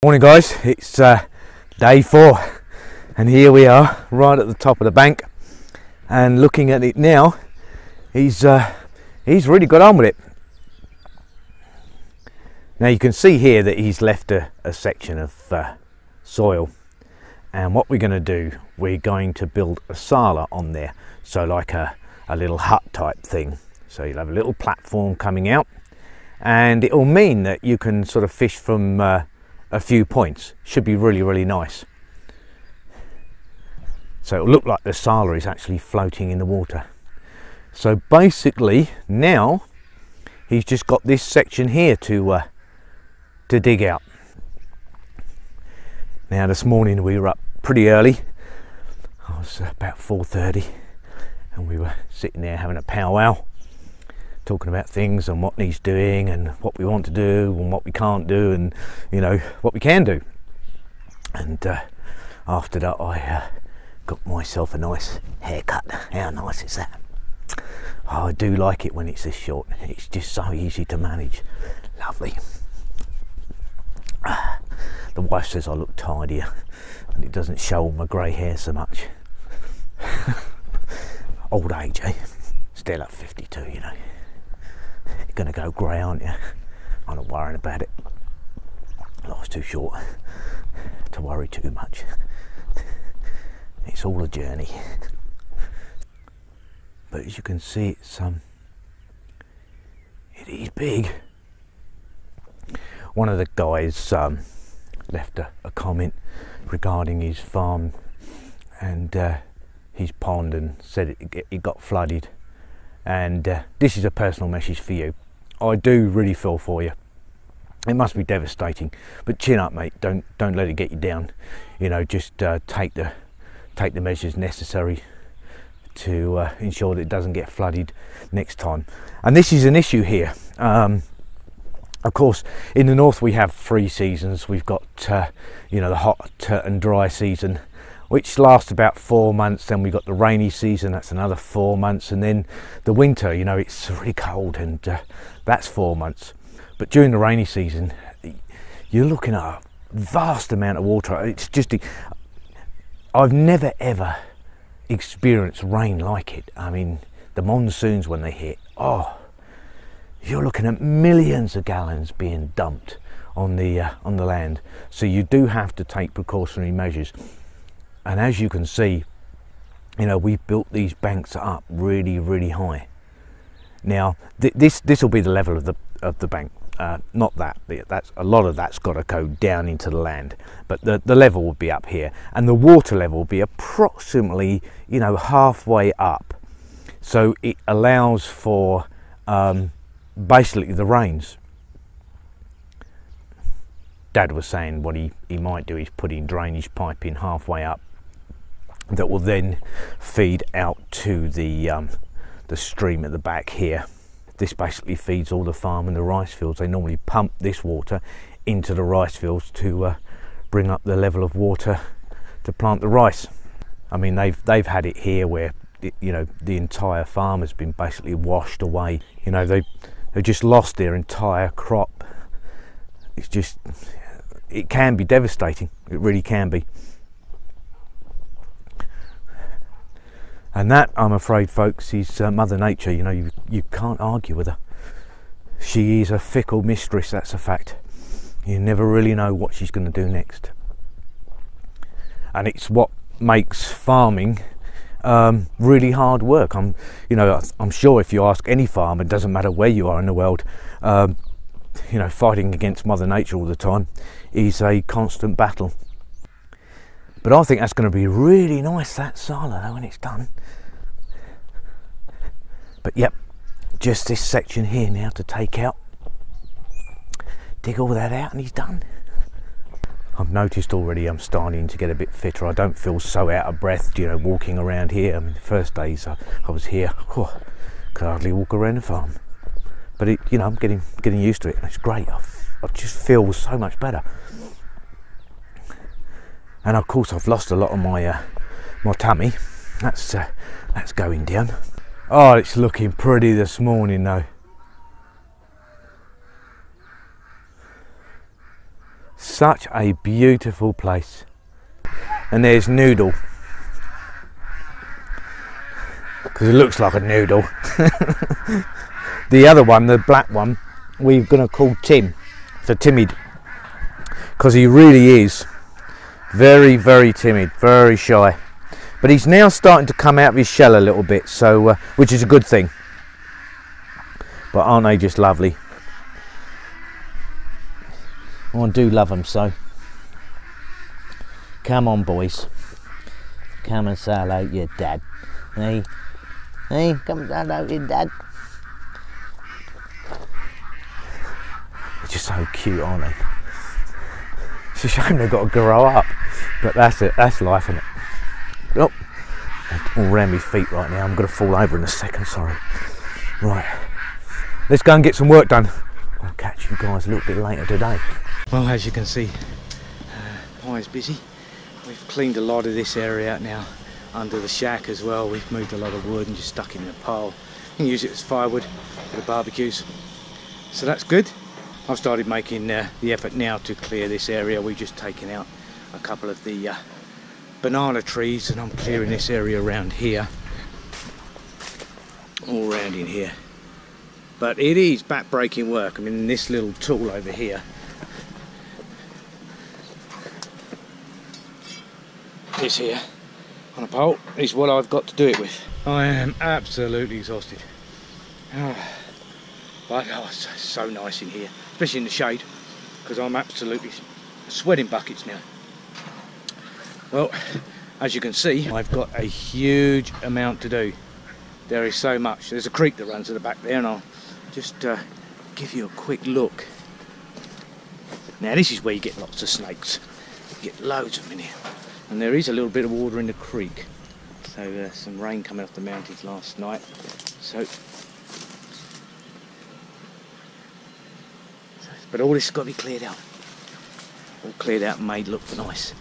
Morning guys, it's day 4 and here we are right at the top of the bank, and looking at it now, he's really got on with it. Now you can see here that he's left a section of soil, and what we're going to do, we're going to build a sala on there, so like a little hut type thing. So you'll have a little platform coming out, and it will mean that you can sort of fish from a few points. Should be really nice. So it'll look like the sala is actually floating in the water. So basically now he's just got this section here to dig out. Now this morning we were up pretty early. I was about 4:30 and we were sitting there having a powwow, talking about things and what needs doing and what we want to do and what we can't do, and you know what we can do. And after that I got myself a nice haircut. How nice is that? Oh, I do like it when it's this short. It's just so easy to manage. Lovely. The wife says I look tidier and it doesn't show all my grey hair so much. Old age, eh? Still at 52, you know. You're going to go grey, aren't you? I'm not worrying about it. Life's too short to worry too much. It's all a journey. But as you can see, it is big. One of the guys left a comment regarding his farm and his pond, and said it got flooded. And this is a personal message for you. I do really feel for you. It must be devastating, but chin up, mate. Don't let it get you down. You know, just take the measures necessary to ensure that it doesn't get flooded next time. And this is an issue here. Of course, in the north we have 3 seasons. We've got you know, the hot and dry season, which lasts about 4 months. Then we've got the rainy season, that's another 4 months, and then the winter, you know, it's really cold, and that's 4 months. But during the rainy season, you're looking at a vast amount of water. It's just, I've never ever experienced rain like it. I mean, the monsoons when they hit, oh, you're looking at millions of gallons being dumped on the land. So you do have to take precautionary measures. And as you can see, you know, we've built these banks up really high. Now this will be the level of the bank, not that. That's a lot of that's got to go down into the land, but the level will be up here, and the water level will be approximately, you know, halfway up. So it allows for basically the rains. Dad was saying what he might do is put in drainage pipe in halfway up that will then feed out to the stream at the back here. This basically feeds all the farm and the rice fields. They normally pump this water into the rice fields to bring up the level of water to plant the rice. I mean, they've had it here where you know, the entire farm has been basically washed away. You know, they've just lost their entire crop. It's just, it can be devastating. It really can be. And that, I'm afraid, folks, is Mother Nature. You know, you can't argue with her. She is a fickle mistress, that's a fact. You never really know what she's going to do next. And it's what makes farming really hard work. I'm sure if you ask any farmer, it doesn't matter where you are in the world, you know, fighting against Mother Nature all the time is a constant battle. But I think that's going to be really nice, that sala, though, when it's done. But yep, just this section here now to take out. Dig all that out and he's done. I've noticed already I'm starting to get a bit fitter. I don't feel so out of breath, you know, walking around here. I mean, the first days I was here, could hardly walk around the farm. But it, you know, I'm getting used to it, and it's great. I just feel so much better. And of course I've lost a lot of my my tummy. That's going down. Oh, it's looking pretty this morning though. Such a beautiful place. And there's Noodle, because it looks like a noodle. The other one, the black one, we're going to call Tim for timid, because he really is very, very timid, very shy. But he's now starting to come out of his shell a little bit, so which is a good thing. But aren't they just lovely? Oh, I do love them so. Come on, boys. Come and say hello to your dad. Hey, hey, come and say hello to your dad. They're just so cute, aren't they? It's a shame they've got to grow up, but that's it. That's life, isn't it? Oh, all around my feet right now. I'm going to fall over in a second. Sorry. Right, let's go and get some work done. I'll catch you guys a little bit later today. Well, as you can see, Pie's busy. We've cleaned a lot of this area out now under the shack as well. We've moved a lot of wood and just stuck it in a pile. You can use it as firewood for the barbecues. So that's good. I've started making the effort now to clear this area. We've just taken out a couple of the banana trees, and I'm clearing this area around here. All around in here. But it is back-breaking work. I mean, this little tool over here, this here on a pole, is what I've got to do it with. I am absolutely exhausted. But it's so nice in here, especially in the shade, because I'm absolutely sweating buckets now. Well, as you can see, I've got a huge amount to do. There is so much. There's a creek that runs at the back there, and I'll just give you a quick look. Now this is where you get lots of snakes. You get loads of them in here. And there is a little bit of water in the creek. So some rain coming off the mountains last night. But all this has got to be cleared out. All cleared out and made look nice.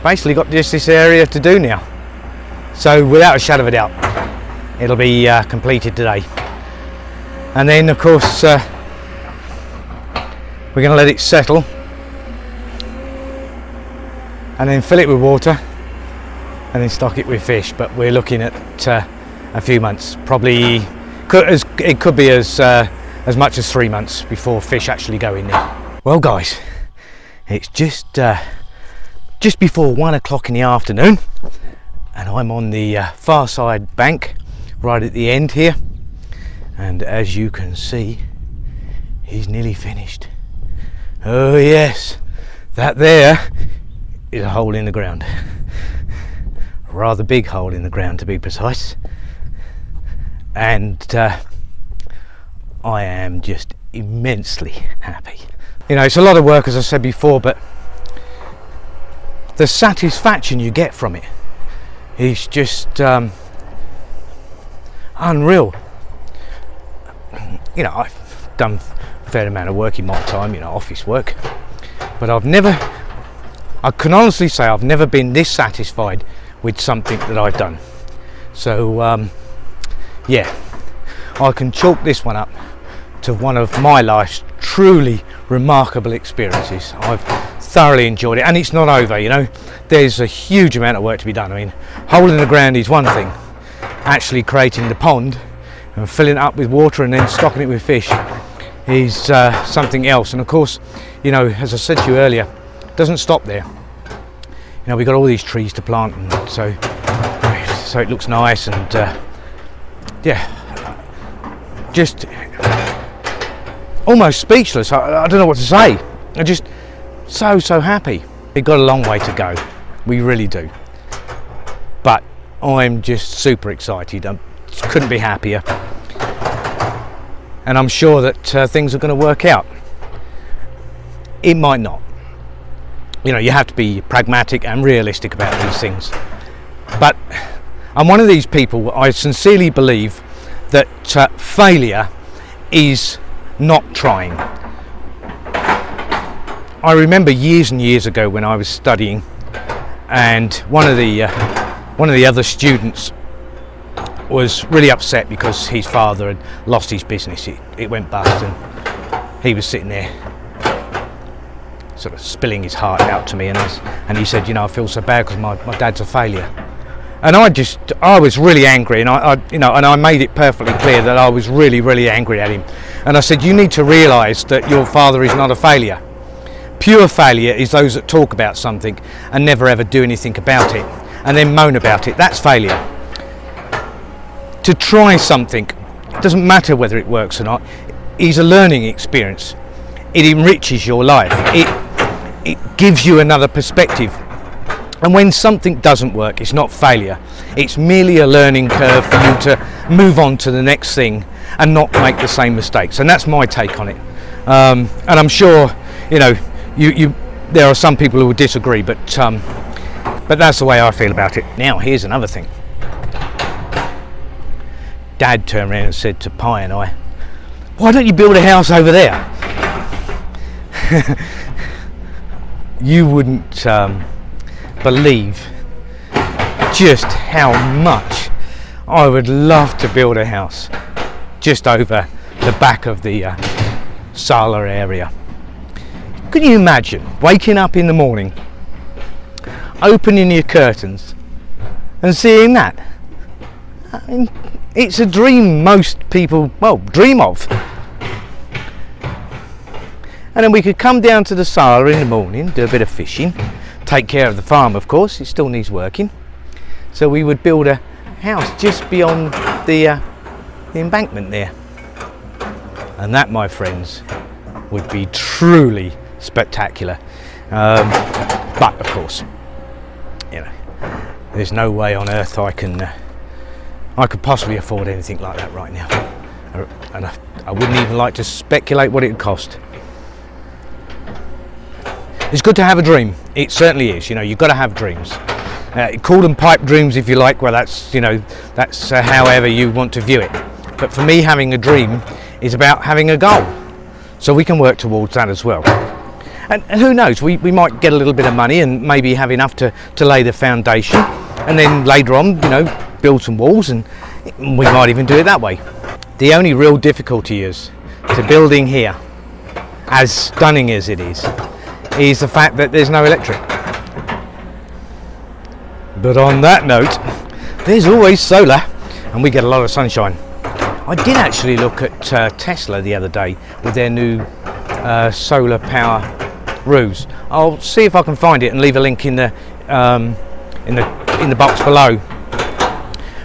Basically got just this area to do now. So without a shadow of a doubt, it'll be completed today. And then of course we're going to let it settle and then fill it with water and then stock it with fish. But we're looking at a few months, probably. It could be as much as 3 months before fish actually go in there. Well guys, it's just before 1 o'clock in the afternoon, and I'm on the far side bank right at the end here, and as you can see, he's nearly finished. Oh yes, that there is a hole in the ground. A rather big hole in the ground, to be precise. And I am just immensely happy. You know, it's a lot of work, as I said before, but the satisfaction you get from it is just unreal. You know, I've done a fair amount of work in my time, you know, office work, but I can honestly say I've never been this satisfied with something that I've done. So yeah, I can chalk this one up to one of my life's truly remarkable experiences. I've thoroughly enjoyed it, and it's not over, you know. There's a huge amount of work to be done. I mean, hole in the ground is one thing. Actually creating the pond and filling it up with water and then stocking it with fish is something else. And of course, you know, as I said to you earlier, it doesn't stop there. You know, we've got all these trees to plant, and so it looks nice, and yeah, just almost speechless. I don't know what to say. I'm just so happy. We've got a long way to go, we really do, but I'm just super excited. I couldn't be happier, and I'm sure that things are going to work out. It might not. You know, you have to be pragmatic and realistic about these things, but I'm one of these people. I sincerely believe that failure is not trying. I remember years and years ago when I was studying, and one of the other students was really upset because his father had lost his business. It went bust, and he was sitting there sort of spilling his heart out to me, and he said, you know, I feel so bad because my dad's a failure. And I was really angry, and I made it perfectly clear that I was really, really angry at him. And I said, you need to realise that your father is not a failure. Pure failure is those that talk about something and never ever do anything about it, and then moan about it. That's failure. To try something, it doesn't matter whether it works or not, is a learning experience. It enriches your life. It gives you another perspective. And when something doesn't work, it's not failure. It's merely a learning curve for you to move on to the next thing and not make the same mistakes. And that's my take on it. And I'm sure, you know, there are some people who will disagree, but that's the way I feel about it. Now, here's another thing. Dad turned around and said to Pi and I, why don't you build a house over there? You wouldn't believe just how much I would love to build a house just over the back of the Sala area. Can you imagine waking up in the morning, opening your curtains and seeing that? I mean, it's a dream most people, well, dream of. And then we could come down to the Sala in the morning, do a bit of fishing, take care of the farm, of course, it still needs working. So we would build a house just beyond the embankment there. And that, my friends, would be truly spectacular. But of course, you know, there's no way on earth I could possibly afford anything like that right now. And I wouldn't even like to speculate what it would cost. It's good to have a dream. It certainly is. You know, you've got to have dreams. Call them pipe dreams if you like. Well, that's, you know, that's however you want to view it. But for me, having a dream is about having a goal. So we can work towards that as well. And who knows, we might get a little bit of money and maybe have enough to lay the foundation. And then later on, you know, build some walls, and we might even do it that way. The only real difficulty is to building here, as stunning as it is the fact that there's no electric. But on that note, there's always solar, and we get a lot of sunshine. I did actually look at Tesla the other day with their new solar power roofs. I'll see if I can find it and leave a link in the box below.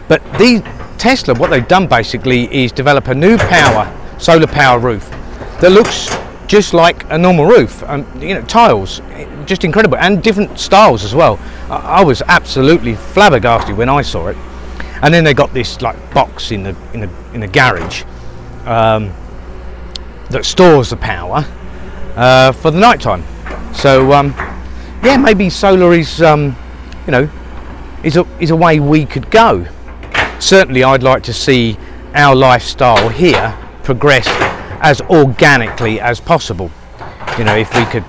But Tesla, what they've done basically is develop a new solar power roof that looks just like a normal roof. You know, tiles, just incredible, and different styles as well. I was absolutely flabbergasted when I saw it. And then they got this like box in the garage that stores the power for the night time. So yeah, maybe solar is you know, is a way we could go. Certainly, I'd like to see our lifestyle here progress as organically as possible. You know, if we could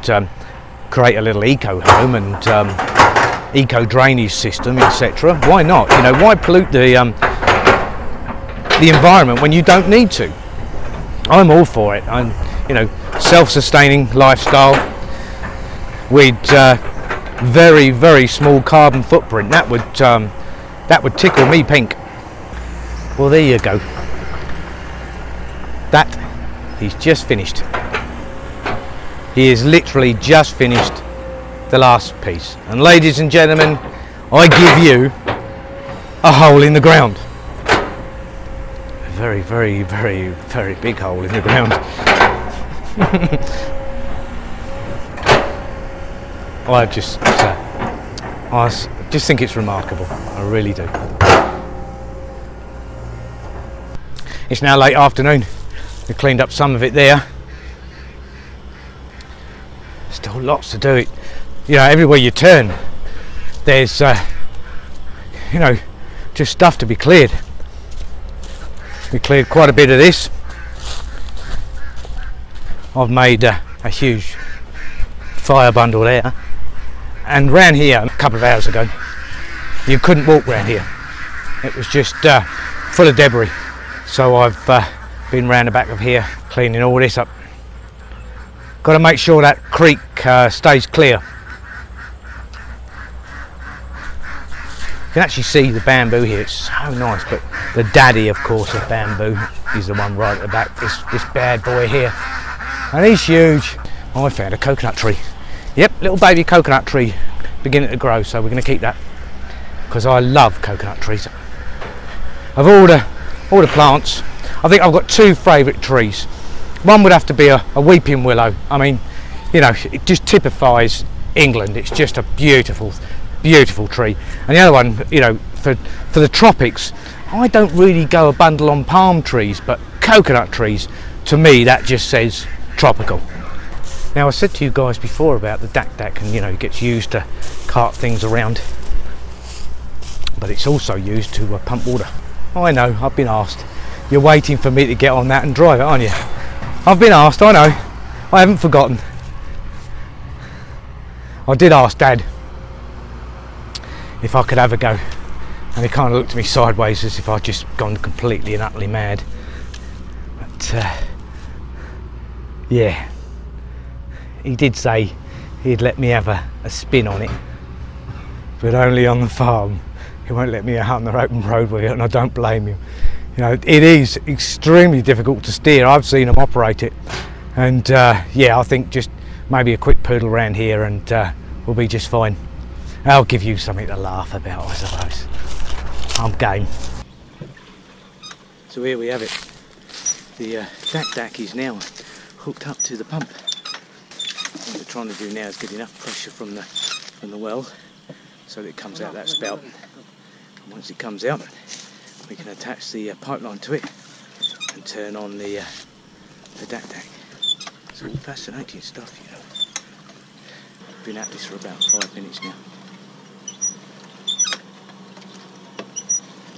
create a little eco home and eco drainage system, etc. Why not? You know, why pollute the environment when you don't need to? I'm all for it. I'm, you know, self-sustaining lifestyle with very, very small carbon footprint. That would tickle me pink. Well, there you go. That he's just finished. He is literally just finished the last piece. And ladies and gentlemen, I give you a hole in the ground. A very, very, very, very big hole in the ground. I just think it's remarkable. I really do. It's now late afternoon. We cleaned up some of it there. Still lots to do. You know, everywhere you turn, there's you know, just stuff to be cleared. We cleared quite a bit of this. I've made a huge fire bundle there. And round here, a couple of hours ago, you couldn't walk round here. It was just full of debris. So I've been round the back of here cleaning all this up. Got to make sure that creek stays clear. You can actually see the bamboo here, it's so nice, but the daddy, of course, of bamboo is the one right at the back, this bad boy here. And he's huge. Oh, I found a coconut tree. Yep, little baby coconut tree beginning to grow, so we're going to keep that because I love coconut trees. Of all the plants, I think I've got two favourite trees. One would have to be a weeping willow. I mean, you know, it just typifies England. It's just a beautiful, beautiful tree. And the other one, you know, for the tropics, I don't really go a bundle on palm trees, but coconut trees, to me, that just says tropical. Now, I said to you guys before about the dak, and you know, it gets used to cart things around, but it's also used to pump water. Oh, I know, I've been asked. You're waiting for me to get on that and drive it, aren't you? I've been asked, I know. I haven't forgotten. I did ask Dad if I could have a go, and he kind of looked at me sideways as if I'd just gone completely and utterly mad. But yeah, he did say he'd let me have a spin on it, but only on the farm. He won't let me out on the open road with it, and I don't blame him. You know, it is extremely difficult to steer. I've seen them operate it, and yeah, I think just maybe a quick poodle around here and we'll be just fine. I'll give you something to laugh about, I suppose. I'm game. So here we have it. The dak is now hooked up to the pump. What we're trying to do now is get enough pressure from the well so that it comes out that spout. And once it comes out, we can attach the pipeline to it and turn on the dak. It's all fascinating stuff, you know. Been at this for about 5 minutes now.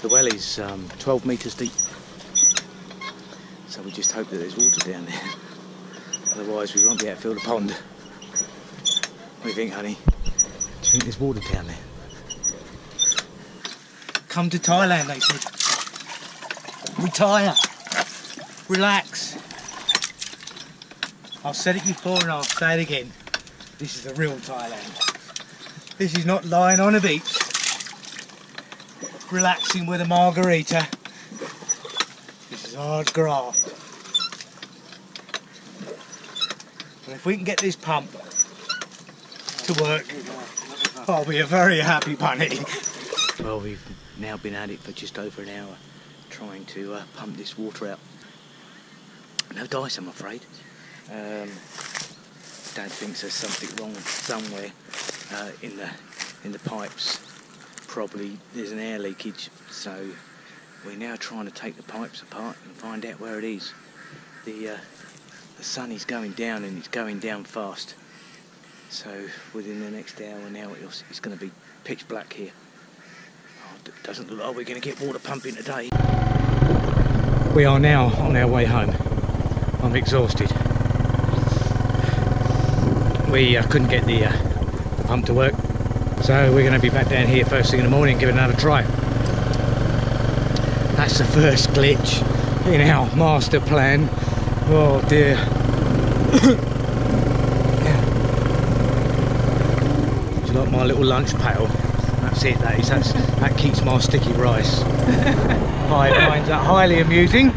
The well is 12 metres deep, so we just hope that there's water down there. Otherwise we won't be able to fill the pond. What do you think, honey? Do you think there's water down there? Come to Thailand, they said. Retire. Relax. I've said it before and I'll say it again. This is the real Thailand. This is not lying on a beach, relaxing with a margarita. This is hard graft. And if we can get this pump to work, I'll be a very happy bunny. Well, we've now been at it for just over an hour, trying to pump this water out. No dice, I'm afraid. Dad thinks there's something wrong somewhere in the pipes. Probably there's an air leakage, so we're now trying to take the pipes apart and find out where it is. The sun is going down, and it's going down fast, so within the next hour now it's going to be pitch black here. Oh, it doesn't look like we're going to get water pumping today. We are now on our way home. I'm exhausted. We couldn't get the pump to work, so we're going to be back down here first thing in the morning and give it another try. That's the first glitch in our master plan. Oh dear. It's like my little lunch pail. That's it, that keeps my sticky rice. I find that highly amusing.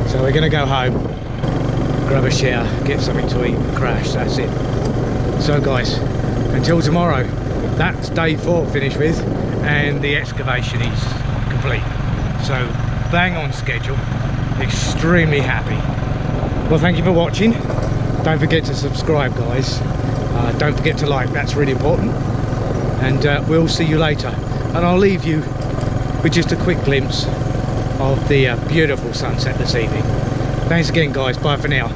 So we're going to go home, grab a shower, get something to eat, crash, that's it. So guys, until tomorrow, that's day 4 finished with, and the excavation is complete. So bang on schedule, extremely happy. Well, thank you for watching. Don't forget to subscribe, guys. Don't forget to like, that's really important. And we'll see you later. And I'll leave you with just a quick glimpse of the beautiful sunset this evening. Thanks again, guys. Bye for now.